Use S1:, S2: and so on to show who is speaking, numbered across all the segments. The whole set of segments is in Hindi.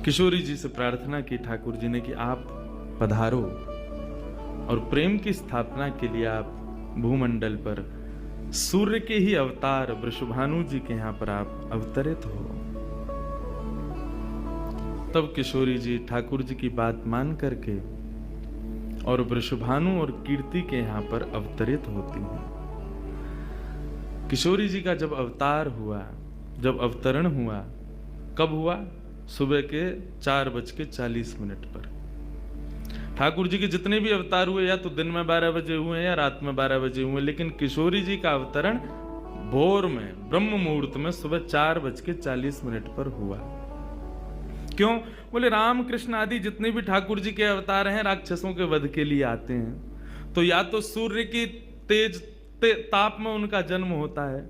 S1: किशोरी जी से प्रार्थना की ठाकुर जी ने कि आप पधारो और प्रेम की स्थापना के लिए आप भूमंडल पर सूर्य के ही अवतार वृषभानु जी के यहां पर आप अवतरित हो। तब किशोरी जी ठाकुर जी की बात मान करके और वृषभानु और कीर्ति के यहां पर अवतरित होती हैं। किशोरी जी का जब अवतार हुआ, जब अवतरण हुआ, कब हुआ? सुबह के 4:40 पर। ठाकुर जी के जितने भी अवतार हुए या तो दिन में 12 बजे हुए या रात में 12 बजे हुए, लेकिन किशोरी जी का अवतरण भोर में ब्रह्म मुहूर्त में सुबह 4:40 पर हुआ। क्यों? बोले राम कृष्ण आदि जितने भी ठाकुर जी के अवतार हैं राक्षसों के वध के लिए आते हैं, तो या तो सूर्य की तेज ताप में उनका जन्म होता है,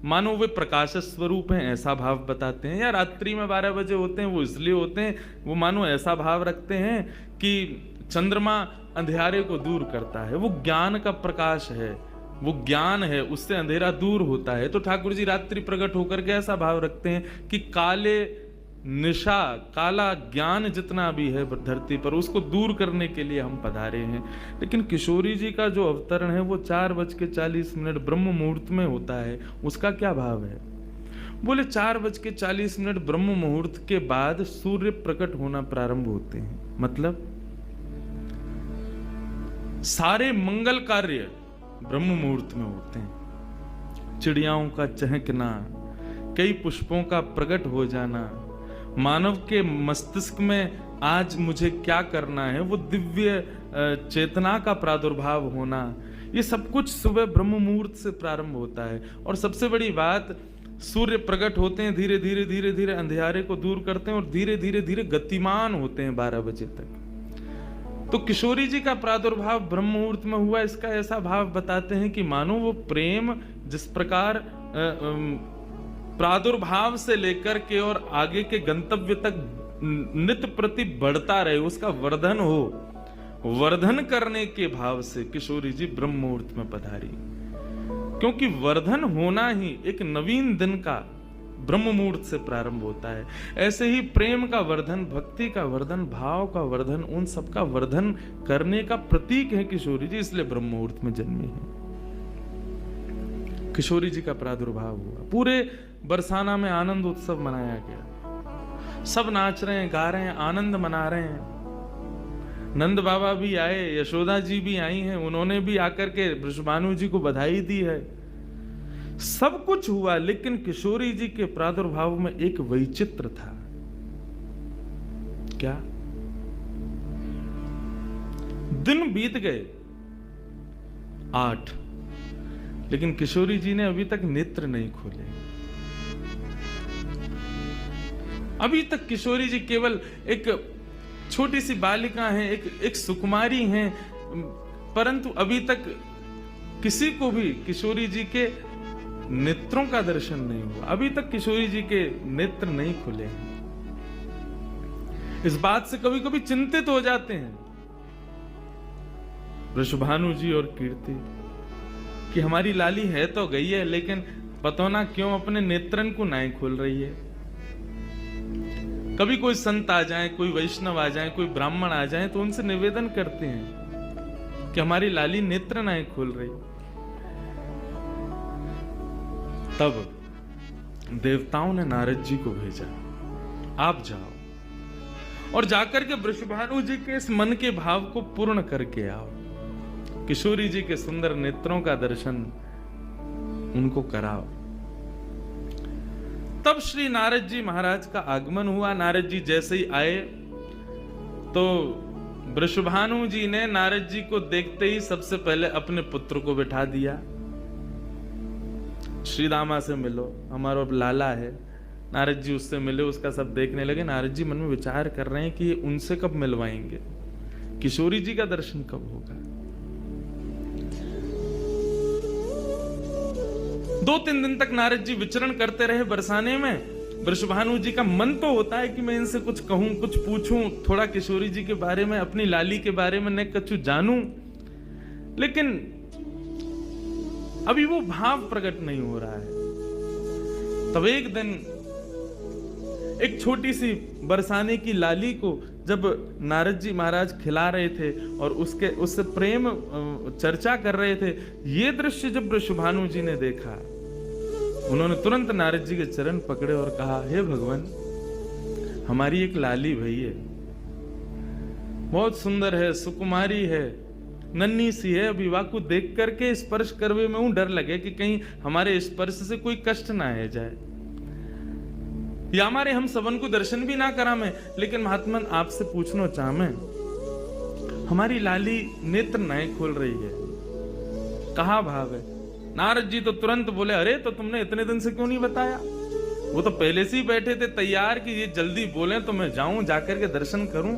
S1: मानो वे प्रकाश स्वरूप हैं ऐसा भाव बताते हैं, या रात्रि में 12 बजे होते हैं वो इसलिए होते हैं, वो मानो ऐसा भाव रखते हैं कि चंद्रमा अंधेरे को दूर करता है, वो ज्ञान का प्रकाश है, वो ज्ञान है, उससे अंधेरा दूर होता है। तो ठाकुर जी रात्रि प्रकट होकर के ऐसा भाव रखते हैं कि काले निशा, काला ज्ञान जितना भी है धरती पर, उसको दूर करने के लिए हम पधारे हैं। लेकिन किशोरी जी का जो अवतरण है वो 4:40 ब्रह्म मुहूर्त में होता है, उसका क्या भाव है? बोले 4:40 ब्रह्म मुहूर्त के बाद सूर्य प्रकट होना प्रारंभ होते हैं, मतलब सारे मंगल कार्य ब्रह्म मुहूर्त में होते हैं। चिड़ियाओं का चहकना, कई पुष्पों का प्रकट हो जाना, मानव के मस्तिष्क में आज मुझे क्या करना है, वो दिव्य चेतना का प्रादुर्भाव होना, ये सब कुछ सुबह ब्रह्म मुहूर्त से प्रारंभ होता है। और सबसे बड़ी बात, सूर्य प्रकट होते हैं, धीरे धीरे धीरे धीरे अंधेरे को दूर करते हैं और धीरे धीरे धीरे गतिमान होते हैं 12 बजे तक। तो किशोरी जी का प्रादुर्भाव ब्रह्म मुहूर्त में हुआ, इसका ऐसा भाव बताते हैं कि मानो वो प्रेम जिस प्रकार प्रादुर्भाव से लेकर के और आगे के गंतव्य तक नित्य प्रति बढ़ता रहे, उसका वर्धन हो, वर्धन करने के भाव से किशोरी जी ब्रह्म मुहूर्त में पधारी। क्योंकि वर्धन होना ही एक नवीन दिन का ब्रह्म मुहूर्त से प्रारंभ होता है। ऐसे ही प्रेम का वर्धन, भक्ति का वर्धन, भाव का वर्धन, उन सब का वर्धन करने का प्रतीक है किशोरी जी, इसलिए ब्रह्म मुहूर्त में जन्मी है। किशोरी जी का प्रादुर्भाव हुआ, पूरे बरसाना में आनंद उत्सव मनाया गया, सब नाच रहे हैं, गा रहे हैं, आनंद मना रहे हैं। नंद बाबा भी आए, यशोदा जी भी आई हैं, उन्होंने भी आकर के वृषभानु जी को बधाई दी है, सब कुछ हुआ। लेकिन किशोरी जी के प्रादुर्भाव में एक वैचित्र था। क्या? दिन बीत गए 8, लेकिन किशोरी जी ने अभी तक नेत्र नहीं खोले। अभी तक किशोरी जी केवल एक छोटी सी बालिका हैं, एक सुकुमारी हैं, परंतु अभी तक किसी को भी किशोरी जी के नेत्रों का दर्शन नहीं हुआ, अभी तक किशोरी जी के नेत्र नहीं खुले हैं। इस बात से कभी कभी चिंतित हो जाते हैं वृषभानु जी और कीर्ति कि हमारी लाली है तो गई है, लेकिन पता ना क्यों अपने नेत्रन को नहीं खोल रही है। कभी कोई संत आ जाए, कोई वैष्णव आ जाए, कोई ब्राह्मण आ जाए, तो उनसे निवेदन करते हैं कि हमारी लाली नेत्र नहीं खोल रही। तब देवताओं ने नारद जी को भेजा, आप जाओ और जाकर के वृषभानु जी के इस मन के भाव को पूर्ण करके आओ, किशोरी जी के सुंदर नेत्रों का दर्शन उनको कराओ। तब श्री नारद जी महाराज का आगमन हुआ। नारद जी जैसे ही आए तो वृषभानु जी ने नारद जी को देखते ही सबसे पहले अपने पुत्र को बिठा दिया, श्री दामा से मिलो, हमारा अब लाला है। नारद जी उससे मिले, उसका सब देखने लगे। नारद जी मन में विचार कर रहे हैं कि उनसे कब मिलवाएंगे, किशोरी जी का दर्शन कब होगा। 2-3 दिन तक नारद जी विचरण करते रहे बरसाने में। वृषभानु जी का मन तो होता है कि मैं इनसे कुछ कहूं, कुछ पूछूं, थोड़ा किशोरी जी के बारे में, अपनी लाली के बारे में न कुछ जानूं, लेकिन अभी वो भाव प्रकट नहीं हो रहा है। तब एक दिन एक छोटी सी बरसाने की लाली को जब नारद जी महाराज खिला रहे थे और उससे प्रेम चर्चा कर रहे थे, ये दृश्य जब वृषभानु जी ने देखा, उन्होंने तुरंत नारद जी के चरण पकड़े और कहा, हे भगवान, हमारी एक लाली भई है, बहुत सुंदर है, सुकुमारी है, नन्ही सी है, अभी वाकु देख करके स्पर्श करवे में डर लगे कि कहीं हमारे स्पर्श से कोई कष्ट ना है जाए, या हमारे हम सबन को दर्शन भी ना करा में। लेकिन महात्मन आपसे पूछना चाह मैं, हमारी लाली नेत्र नहीं खोल रही है, कहा भाव है? नारद जी तो तुरंत बोले, अरे तो तुमने इतने दिन से क्यों नहीं बताया? वो तो पहले से ही बैठे थे तैयार कि ये जल्दी बोले तो मैं जाऊं, जाकर के दर्शन करूं।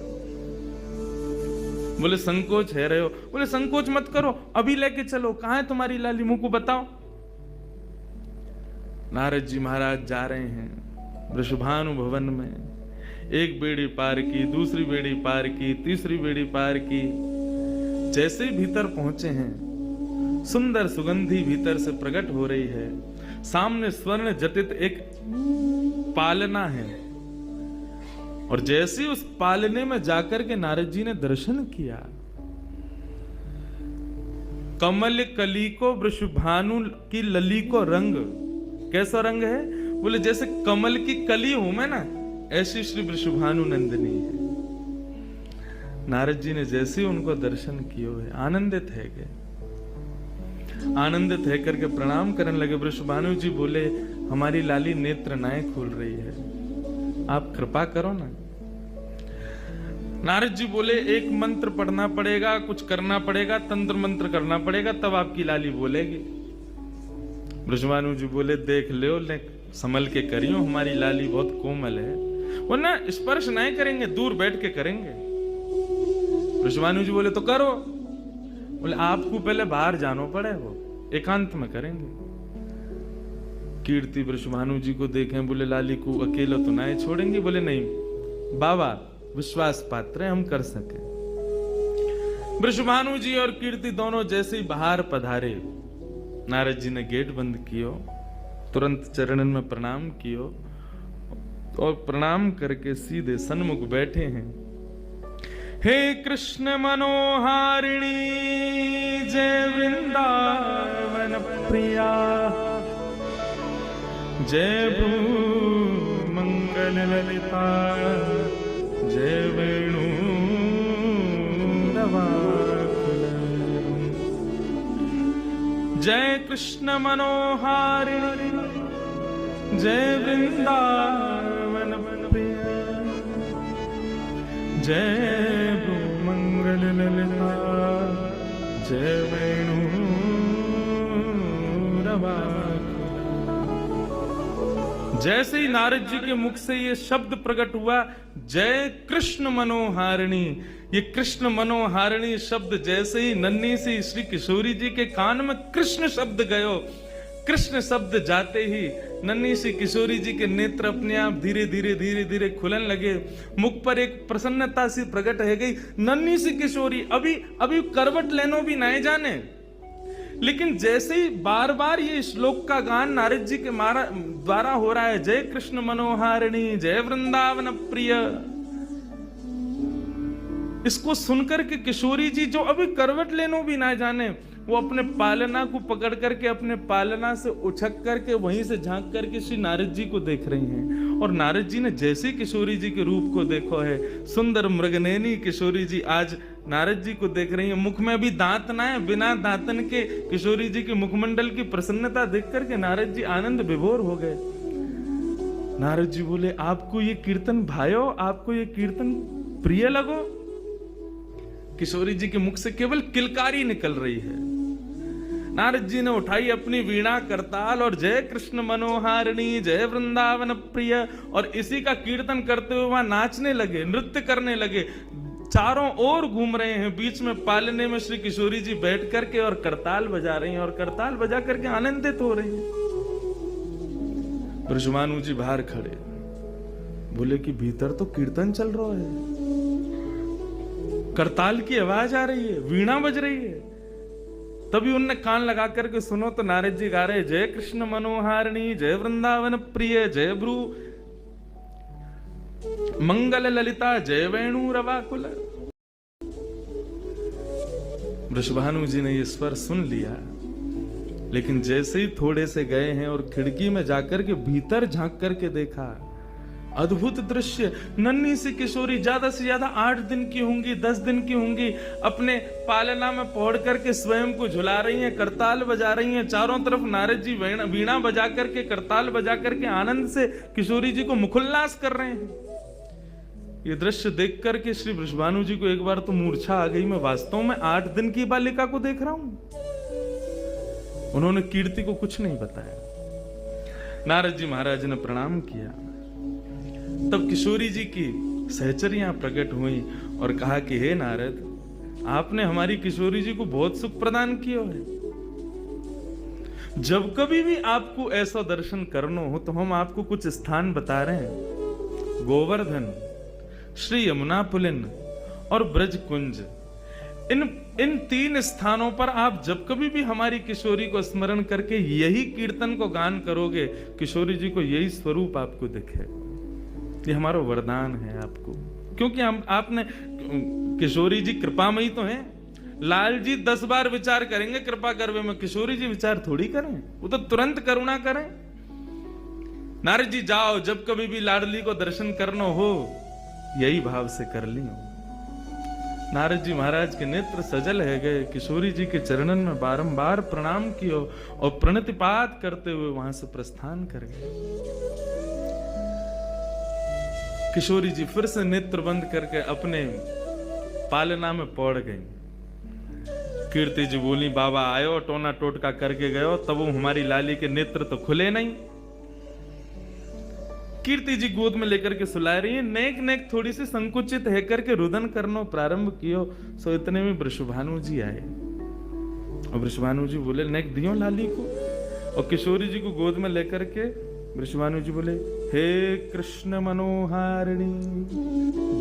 S1: बोले संकोच है रहे हो? बोले संकोच मत करो, अभी लेके चलो, कहां है तुम्हारी लाली, मुंह को बताओ। नारद जी महाराज जा रहे हैं वृषभानु भवन में, एक बेड़ी पार की, दूसरी बेड़ी पार की, तीसरी बेड़ी पार की। जैसे ही भीतर पहुंचे हैं, सुंदर सुगंधी भीतर से प्रकट हो रही है। सामने स्वर्ण जटित एक पालना है, और जैसे ही उस पालने में जाकर के नारद जी ने दर्शन किया, कमल कली को वृषभानु की लली को रंग, कैसा रंग है? बोले जैसे कमल की कली हूं मैं ना, ऐसी श्री वृषभानु नंदिनी है। नारद जी ने जैसे ही उनको दर्शन किए है, आनंदित है के, आनंदित है करके प्रणाम करने लगे। वृषभानु जी बोले, हमारी लाली नेत्र नाए खोल रही है, आप कृपा करो ना। नारद जी बोले, एक मंत्र पढ़ना पड़ेगा, कुछ करना पड़ेगा, तंत्र मंत्र करना पड़ेगा, तब आपकी लाली बोलेगी। वृषभानु जी बोले, देख लो, संभल के करियो, हमारी लाली बहुत कोमल है, वो ना स्पर्श नहीं करेंगे, दूर बैठ के करेंगे। वृषभानु जी बोले, तो करो। बोले, आपको पहले बाहर जानो पड़े, वो एकांत में करेंगे। कीर्ति वृषभानु जी को देखें, बोले लाली को अकेला तो नहीं छोड़ेंगे? बोले नहीं बाबा, विश्वास पात्र है, हम कर सके। वृषभानु जी और कीर्ति दोनों जैसे ही बाहर पधारे, नारद जी ने गेट बंद कियो, तुरंत चरणन में प्रणाम कियो, और प्रणाम करके सीधे सन्मुख बैठे हैं। हे कृष्ण मनोहारिणी जय वृंदावन प्रिया, जय भ्रू मंगल ललिता, जय वेणु नवाकुल, जय कृष्ण मनोहारिणी जय वृंदावन प्रिया, जय मंगल ललिता, जय वेणु नवाकुल। जैसे ही नारद जी के मुख से ये शब्द प्रकट हुआ, जय कृष्ण मनोहारिणी, ये कृष्ण मनोहारिणी शब्द जैसे ही नन्ही सी श्री किशोरी जी के कान में कृष्ण शब्द गयो, कृष्ण शब्द जाते ही नन्ही सी किशोरी जी के नेत्र अपने आप धीरे धीरे धीरे धीरे खुलन लगे, मुख पर एक प्रसन्नता सी प्रकट हो गई। नन्ही सी किशोरी अभी करवट लेनो भी नहीं जाने, लेकिन जैसे ही बार बार ये श्लोक का गान नारद जी के द्वारा हो रहा है, जय कृष्ण मनोहारिणी जय वृंदावन प्रिय, इसको सुनकर के किशोरी जी जो अभी करवट लेनो भी ना जाने, वो अपने पालना को पकड़ करके अपने पालना से उछक करके वहीं से झांक करके श्री नारद जी को देख रही हैं। और नारद जी ने जैसे किशोरी जी के रूप को देखो है, सुंदर मृगनयनी किशोरी जी आज नारद जी को देख रही है। मुख में अभी दांत ना है, बिना दांतन के किशोरी जी के मुखमंडल की प्रसन्नता देख करके नारद जी आनंद विभोर हो गए। नारद जी बोले, आपको ये कीर्तन भायो, आपको ये कीर्तन प्रिय लगो? किशोरी जी के मुख से केवल किलकारी निकल रही है। नारद जी ने उठाई अपनी वीणा करताल और जय कृष्ण मनोहारिणी जय वृंदावन प्रिय, और इसी का कीर्तन करते हुए वहां नाचने लगे, नृत्य करने लगे, चारों ओर घूम रहे हैं। बीच में पालने में श्री किशोरी जी बैठ करके और करताल बजा रही हैं, और करताल बजा करके आनंदित हो रही हैं। वृषभानु जी बाहर खड़े बोले कि भीतर तो कीर्तन चल रहा है, करताल की आवाज आ रही है, वीणा बज रही है। तभी उनने कान लगा करके सुनो तो नारद जी गा रहे जय कृष्ण मनोहारिणी जय वृंदावन प्रिय जय भ्रू। मंगल ललिता जय वेणु रवाकुल। वृषभानु जी ने ये स्वर सुन लिया, लेकिन जैसे ही थोड़े से गए हैं और खिड़की में जाकर के भीतर झांक करके देखा, अद्भुत दृश्य। नन्ही सी किशोरी, ज्यादा से ज्यादा 8 दिन की होंगी, 10 दिन की होंगी, अपने पालना में पौड़ करके स्वयं को झुला रही हैं, करताल बजा रही हैं। चारों तरफ नारद जी वीणा बजा करके, करताल बजा करके आनंद से किशोरी जी को मुखोल्लास कर रहे हैं। ये दृश्य देख करके श्री वृषभानु जी को एक बार तो मूर्छा आ गई, मैं वास्तव में 8 दिन की बालिका को देख रहा हूं। उन्होंने कीर्ति को कुछ नहीं बताया। नारद जी महाराज ने प्रणाम किया। तब किशोरी जी की सहचरियां प्रकट हुई और कहा कि हे नारद, आपने हमारी किशोरी जी को बहुत सुख प्रदान किया है। जब कभी भी आपको ऐसा दर्शन करना हो तो हम आपको कुछ स्थान बता रहे हैं। गोवर्धन, श्री यमुना पुलिन और ब्रज कुंज, इन 3 स्थानों पर आप जब कभी भी हमारी किशोरी को स्मरण करके यही कीर्तन को गान करोगे, किशोरी जी को यही स्वरूप आपको दिखेगा। ये हमारा वरदान है आपको, क्योंकि आपने, किशोरी जी कृपामयी तो हैं। लाल जी 10 बार विचार करेंगे कृपा करवे में, किशोरी जी विचार थोड़ी करें, वो तो तुरंत करुणा करें। नारद जी जाओ, जब कभी भी लाडली को दर्शन करना हो यही भाव से कर लियो। नारद जी महाराज के नेत्र सजल है गए, किशोरी जी के चरणन में बारंबार प्रणाम कियो और प्रणतिपात करते हुए वहां से प्रस्थान कर गए। किशोरी जी फिर से नेत्र बंद करके अपने पालना में पौड़ गई। कीर्ति जी बोली, बाबा आयो, टोना टोटका करके गयो, तब वो हमारी लाली के नेत्र तो खुले नहीं। कीर्ति जी गोद में लेकर के सुला रही है, नेक नेक थोड़ी सी संकुचित है करके रुदन करना प्रारंभ कियो। सो इतने में वृषभानु जी आए और वृषभानु जी बोले, नेक दियो लाली को। और किशोरी जी को गोद में लेकर के वृषभानु जी बोले, हे कृष्ण मनोहारिणी।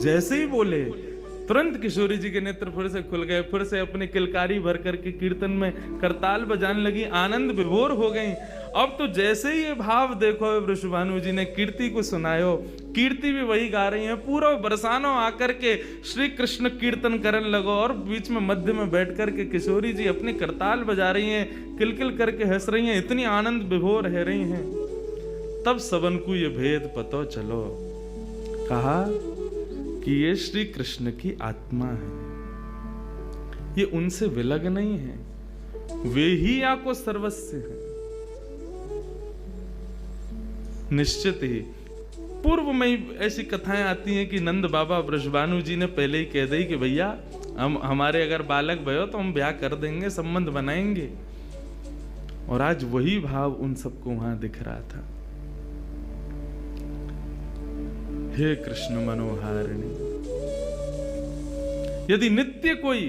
S1: जैसे ही बोले तुरंत किशोरी जी के नेत्र फिर से खुल गए, फिर से अपनी किलकारी भर करके कीर्तन में करताल बजाने लगी, आनंद विभोर हो गई। अब तो जैसे ही ये भाव देखो, वृषभानु जी ने कीर्ति को सुनायो, कीर्ति भी वही गा रही है। पूरा बरसानो आकर के श्री कृष्ण कीर्तन करने लगो और बीच में मध्य में बैठ करके किशोरी जी अपनी करताल बजा रही हैं, किलकिल करके हंस रही हैं, इतनी आनंद विभोर रह रही हैं। तब सबन को ये भेद पतो चलो, कहा कि ये श्री कृष्ण की आत्मा है, ये उनसे विलग नहीं है, वे ही आपको सर्वस्व है। निश्चित ही पूर्व में ही ऐसी कथाएं आती हैं कि नंद बाबा वृषभानु जी ने पहले ही कह दी कि भैया हमारे अगर बालक भयो तो हम ब्याह कर देंगे, संबंध बनाएंगे। और आज वही भाव उन सबको वहां दिख रहा था। हे कृष्ण मनोहारिणी, यदि नित्य कोई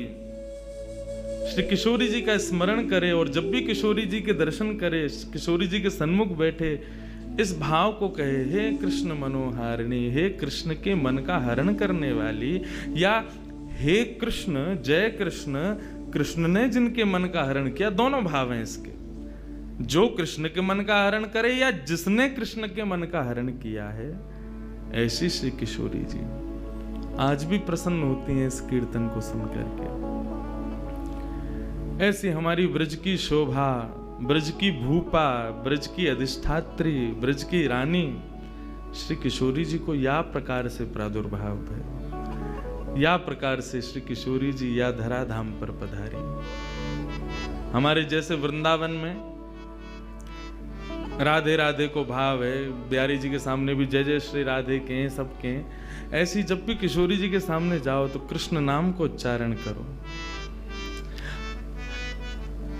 S1: श्री किशोरी जी का स्मरण करे और जब भी किशोरी जी के दर्शन करे, किशोरी जी के सन्मुख बैठे, इस भाव को कहे, हे कृष्ण मनोहारिणी, हे कृष्ण के मन का हरण करने वाली, या हे कृष्ण जय कृष्ण, कृष्ण ने जिनके मन का हरण किया, दोनों भाव हैं इसके। जो कृष्ण के मन का हरण करे या जिसने कृष्ण के मन का हरण किया है, ऐसी श्री किशोरी जी आज भी प्रसन्न होती हैं इस कीर्तन को सुनकर के। ऐसी हमारी ब्रज की शोभा, ब्रज की भूपा, ब्रज की अधिष्ठात्री, ब्रज की रानी श्री किशोरी जी को या प्रकार से प्रादुर्भाव है, या प्रकार से श्री किशोरी जी या धराधाम पर पधारी। हमारे जैसे वृंदावन में राधे राधे को भाव है, बिहारी जी के सामने भी जय जय श्री राधे के हैं, सबके हैं। ऐसी जब भी किशोरी जी के सामने जाओ तो कृष्ण नाम को उच्चारण करो।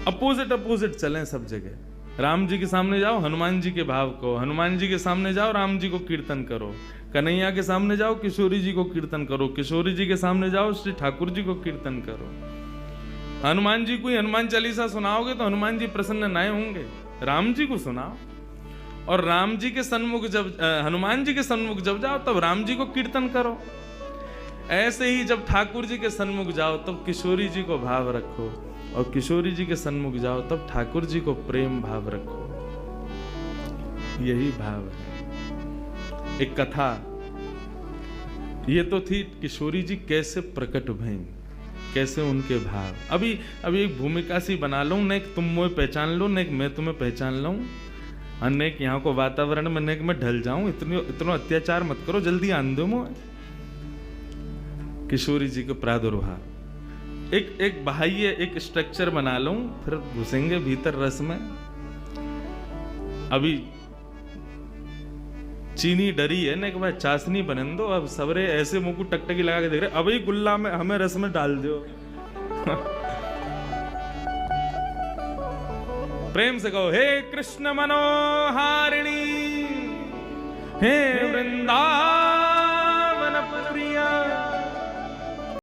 S1: अपोजिट चलें सब जगह। राम जी के सामने जाओ, हनुमान जी के भाव को, हनुमान जी के सामने जाओ, राम जी को कीर्तन करो। कन्हैया के सामने जाओ, किशोरी जी को कीर्तन करो। किशोरी जी के सामने जाओ, श्री ठाकुर जी को कीर्तन करो। हनुमान जी को हनुमान चालीसा सुनाओगे तो हनुमान जी प्रसन्न नहीं होंगे, राम जी को सुनाओ। और राम जी के सन्मुख जब हनुमान जी के सन्मुख जब जाओ तब राम जी को कीर्तन करो। ऐसे ही जब ठाकुर जी के सन्मुख जाओ तब किशोरी जी को भाव रखो, और किशोरी जी के सन्मुख जाओ तब ठाकुर जी को प्रेम भाव रखो। यही भाव है। एक कथा ये तो थी किशोरी जी कैसे प्रकट भई, कैसे उनके भाव। अभी एक भूमिका सी बना लूं, न तुम मुझे पहचान लो, न मैं तुम्हें पहचान लूं, अनेक यहाँ को वातावरण में नेक में ढल जाऊं। इतनो अत्याचार मत करो, जल्दी आन दो मुझे। किशोरी जी को प्रादुर्भाव, एक बाह्य एक स्ट्रक्चर बना लूं, फिर घुसेंगे भीतर रस में। अभी चीनी डरी है ना कि भाई चाशनी बनन दो, अब सबरे ऐसे मुंह को टकटकी लगा के देख रहे, अभी गुल्ला में हमें रस में डाल दो। प्रेम से कहो, हे कृष्ण मनोहारिणी, हे वृंदा